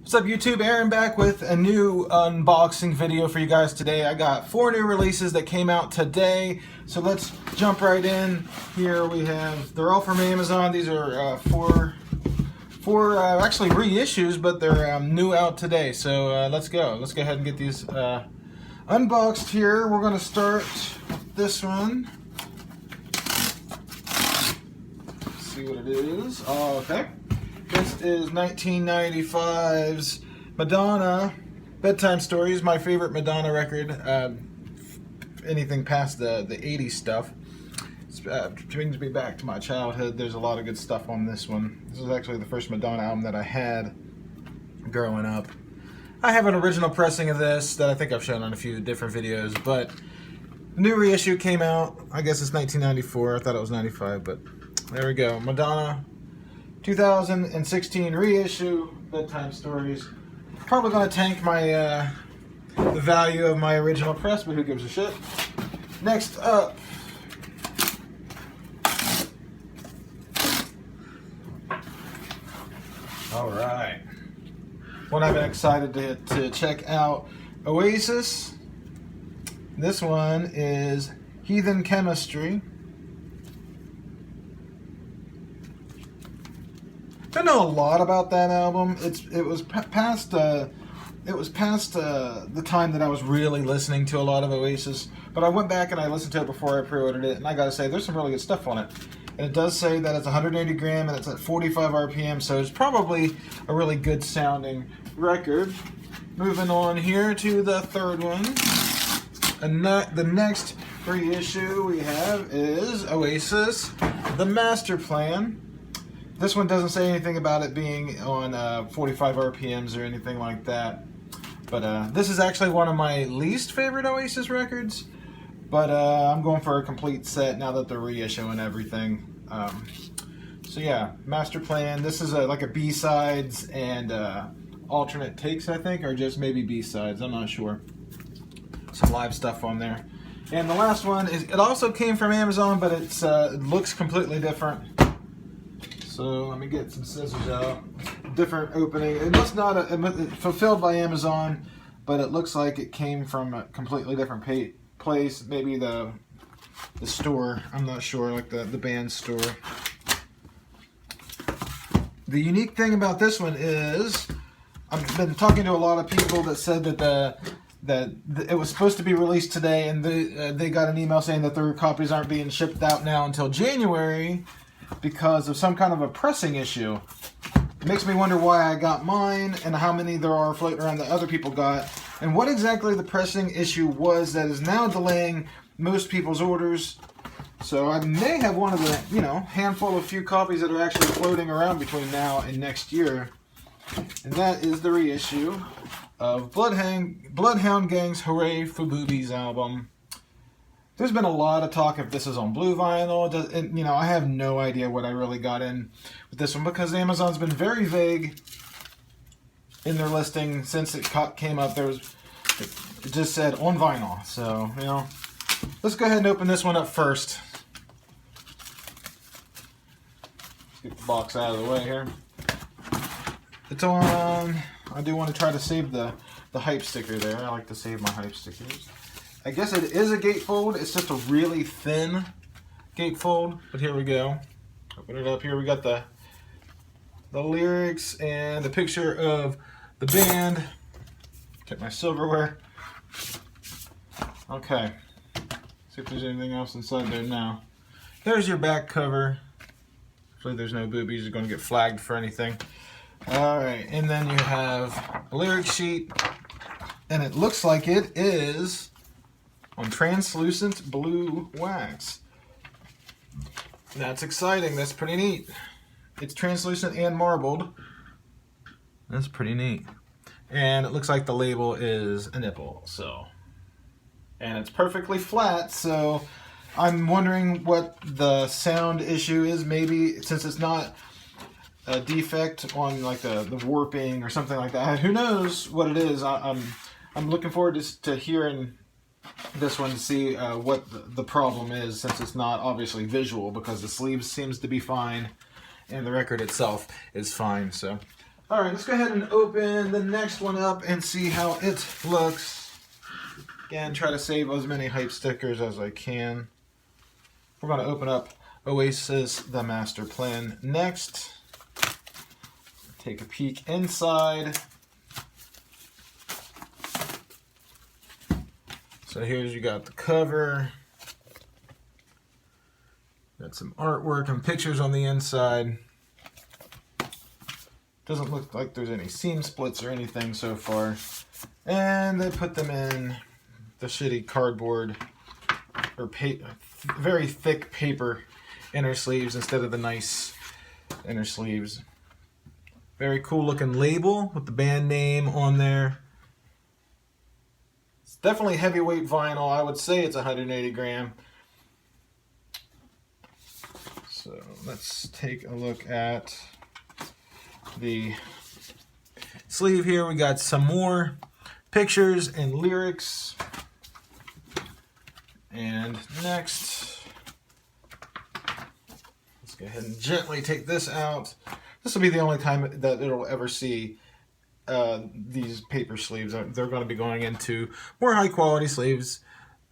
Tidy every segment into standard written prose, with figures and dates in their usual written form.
What's up YouTube? Aaron back with a new unboxing video for you guys today. I got 4 new releases that came out today. So let's jump right in. Here we have, they're all from Amazon. These are four actually reissues, but they're new out today. So let's go. Let's go ahead and get these unboxed here. We're going to start with this one. Let's see what it is. Oh, okay. This is 1995's Madonna Bedtime Stories, my favorite Madonna record. Anything past the 80s stuff. It brings me back to my childhood. There's a lot of good stuff on this one. This is actually the first Madonna album that I had growing up. I have an original pressing of this that I think I've shown on a few different videos, but the new reissue came out. I guess it's 1994. I thought it was 95, but there we go. Madonna 2016 reissue, Bedtime Stories. Probably going to tank my the value of my original press, but who gives a shit. Next up, all right, one I've been excited to check out, Oasis. This one is Heathen Chemistry. I don't know a lot about that album. It was past the time that I was really listening to a lot of Oasis. But I went back and I listened to it before I pre-ordered it, and I gotta say there's some really good stuff on it. And it does say that it's 180 gram and it's at 45 RPM, so it's probably a really good sounding record. Moving on here to the third one. And the next reissue we have is Oasis, The Master Plan. This one doesn't say anything about it being on 45 RPMs or anything like that. But this is actually one of my least favorite Oasis records. But I'm going for a complete set now that they're reissuing everything. So yeah, Master Plan. This is like a B-sides and alternate takes, I think, or just maybe B-sides. I'm not sure. Some live stuff on there. And the last one is, it also came from Amazon, but it looks completely different. So let me get some scissors out. Different opening. It must not have fulfilled by Amazon, but it looks like it came from a completely different place. Maybe the store. I'm not sure, like the band store. The unique thing about this one is, I've been talking to a lot of people that said that it was supposed to be released today, and they got an email saying that their copies aren't being shipped out now until January, because of some kind of a pressing issue. It makes me wonder why I got mine and how many there are floating around that other people got, and what exactly the pressing issue was that is now delaying most people's orders. So I may have one of the, handful of few copies that are actually floating around between now and next year. And that is the reissue of Bloodhound Gang's Hooray for Boobies album. There's been a lot of talk if this is on blue vinyl. And, I have no idea what I really got in with this one, because Amazon's been very vague in their listing since it came up. It just said on vinyl. So, let's go ahead and open this one up first. Let's get the box out of the way here. It's on. I do want to try to save the hype sticker there. I like to save my hype stickers. I guess it is a gatefold. It's just a really thin gatefold. But here we go. Open it up. Here we got the lyrics and the picture of the band. Get my silverware. Okay. See if there's anything else inside there now. There's your back cover. Hopefully there's no boobies. You're going to get flagged for anything. Alright, and then you have a lyric sheet. And it looks like it is on translucent blue wax. That's exciting. That's pretty neat. It's translucent and marbled. That's pretty neat. And it looks like the label is a nipple. And it's perfectly flat, so I'm wondering what the sound issue is. Maybe since it's not a defect on like the warping or something like that. Who knows what it is? I'm looking forward to hearing this one to see what the problem is, since it's not obviously visual, because the sleeve seems to be fine and the record itself is fine. So All right, let's go ahead and open the next one up and see how it looks. Again, try to save as many hype stickers as I can. We're going to open up Oasis, the Master Plan next. Take a peek inside. So here's, you got the cover. Got some artwork and pictures on the inside. Doesn't look like there's any seam splits or anything so far. And they put them in the shitty cardboard or very thick paper inner sleeves instead of the nice inner sleeves. Very cool looking label with the band name on there. It's definitely heavyweight vinyl. I would say it's 180 gram. So let's take a look at the sleeve here. We got some more pictures and lyrics. And next, let's go ahead and gently take this out. This will be the only time that it'll ever see these paper sleeves. They're going to be going into more high quality sleeves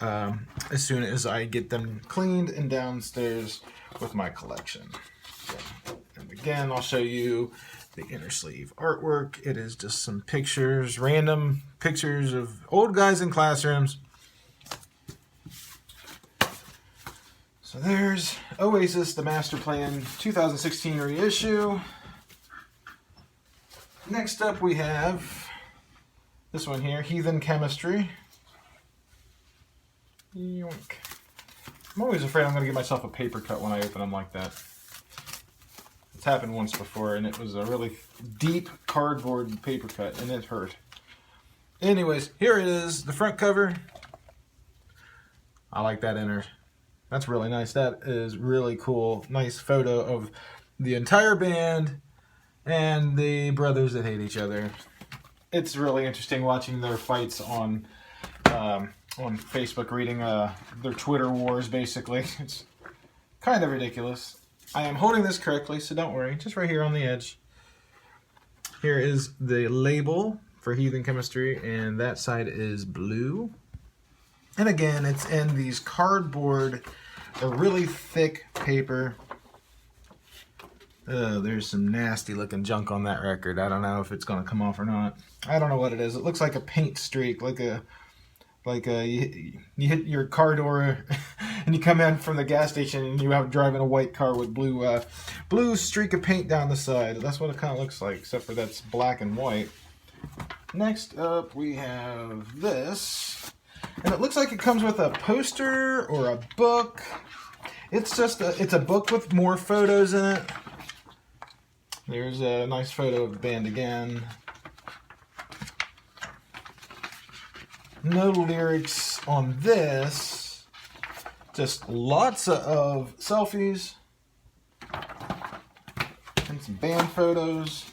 as soon as I get them cleaned and downstairs with my collection. So, and again, I'll show you the inner sleeve artwork. It is just some pictures, random pictures of old guys in classrooms. So there's Oasis, the Master Plan 2016 reissue. Next up we have this one here, Heathen Chemistry. Yoink. I'm always afraid I'm going to give myself a paper cut when I open them like that. It's happened once before, and it was a really deep cardboard paper cut, and it hurt. Anyways, here it is, the front cover. I like that inner. That's really nice. That is really cool. Nice photo of the entire band and the brothers that hate each other. It's really interesting watching their fights on Facebook, reading their Twitter wars, basically. It's kind of ridiculous. I am holding this correctly, so don't worry. Just right here on the edge. Here is the label for Heathen Chemistry, and that side is blue. And again, it's in these cardboard, a really thick paper. There's some nasty looking junk on that record. I don't know if it's going to come off or not. I don't know what it is. It looks like a paint streak, like you hit your car door and you come in from the gas station and you have driving a white car with blue streak of paint down the side. That's what it kind of looks like, except for that's black and white. Next up we have this, and it looks like it comes with a poster or a book. It's a book with more photos in it. There's a nice photo of the band again. No lyrics on this. Just lots of selfies and some band photos.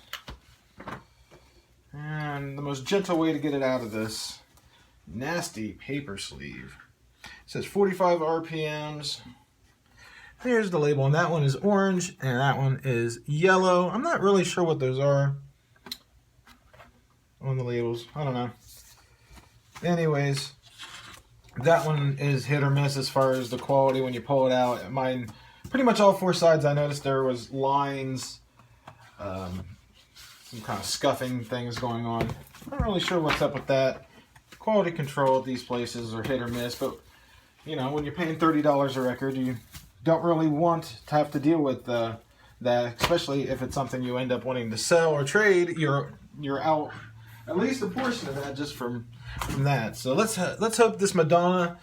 And the most gentle way to get it out of this nasty paper sleeve. It says 45 RPMs. Here's the label, and that one is orange, and that one is yellow. I'm not really sure what those are on the labels. I don't know. Anyways, that one is hit or miss as far as the quality when you pull it out. Mine, pretty much all four sides, I noticed there was lines, some kind of scuffing things going on. I'm not really sure what's up with that. Quality control at these places are hit or miss, but you know, when you're paying $30 a record, you don't really want to have to deal with that, especially if it's something you end up wanting to sell or trade. You're out at least a portion of that just from that. So let's hope this Madonna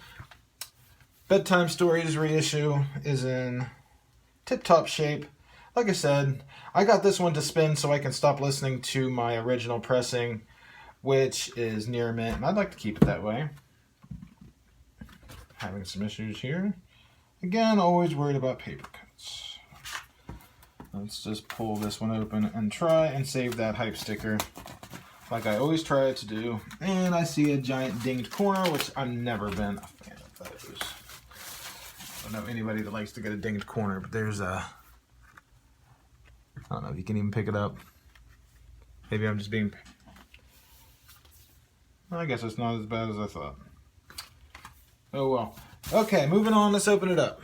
Bedtime Stories reissue is in tip-top shape. Like I said, I got this one to spin so I can stop listening to my original pressing, which is near mint, and I'd like to keep it that way. Having some issues here. Again, always worried about paper cuts. Let's just pull this one open and try and save that hype sticker like I always try to do. And I see a giant dinged corner, which I've never been a fan of those. I don't know anybody that likes to get a dinged corner, but there's a... I don't know if you can even pick it up. Maybe I'm just being... I guess it's not as bad as I thought. Oh well. Okay, moving on, let's open it up.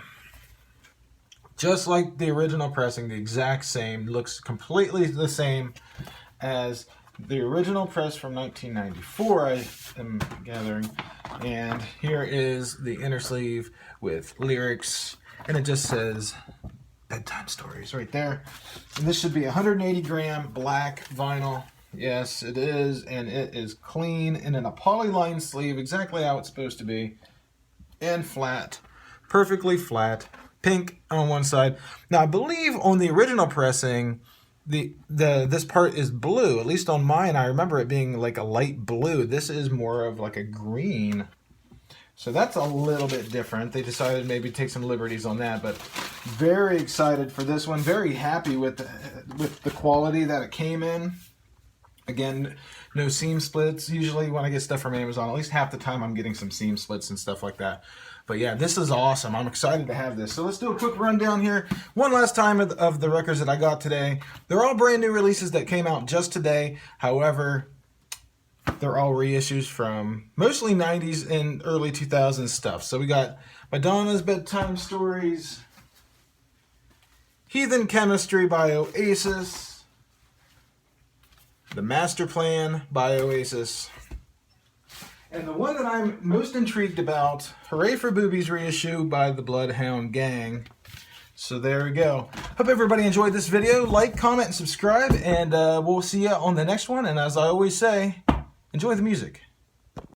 Just like the original pressing, the exact same, looks completely the same as the original press from 1994, I am gathering. And here is the inner sleeve with lyrics, and it just says bedtime stories right there. And this should be 180 gram black vinyl. Yes, it is, and it is clean and in a polyline sleeve, exactly how it's supposed to be, and flat, perfectly flat, pink on one side. Now, I believe on the original pressing, this part is blue. At least on mine, I remember it being like a light blue. This is more of like a green. So that's a little bit different. They decided maybe to take some liberties on that, but very excited for this one. Very happy with the quality that it came in. Again, no seam splits. Usually when I get stuff from Amazon, at least half the time I'm getting some seam splits and stuff like that. But yeah, this is awesome. I'm excited to have this. So let's do a quick rundown here. One last time of the records that I got today. They're all brand new releases that came out just today. However, they're all reissues from mostly 90s and early 2000s stuff. So we got Madonna's Bedtime Stories, Heathen Chemistry by Oasis, The Master Plan by Oasis, and the one that I'm most intrigued about, Hooray for Boobies reissue by the Bloodhound Gang. So there we go. Hope everybody enjoyed this video. Like, comment, and subscribe, and we'll see you on the next one. And as I always say, enjoy the music.